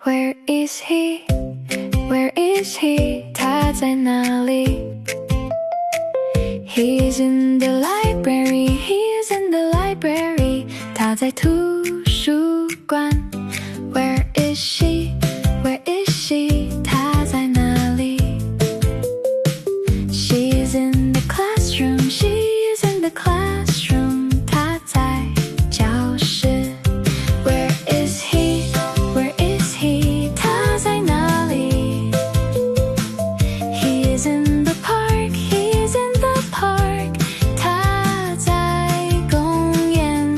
Where is he? Where is he? 他在哪里？ He's in the library. He's in the library. 他在图书馆。Where is she? Where is she? 她在哪里？ She's in the classroom. She's in the classroom. 她在教室。Where is he? Where is he? 他在哪里？ He's in the park. He's in the park. 他在公园。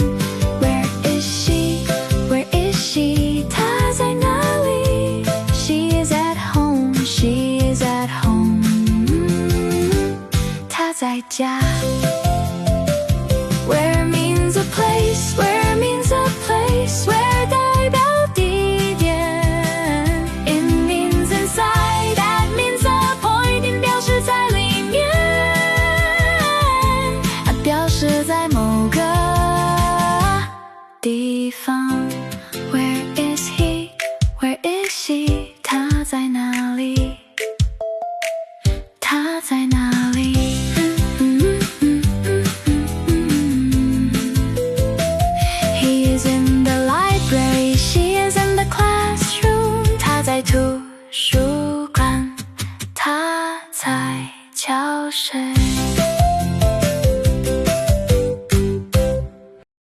Where is she? Where is she? 她在哪里？ She is at home. She is at home. 她在家。Where means a place. Where means a place. Where 代表地点。It means inside. That means a point. It 表示在里面。它表示在某个地方。Where is he? Where is she? 他在哪里？他在哪里？He is in the library. She is in the classroom. 他在图书馆。他在教室。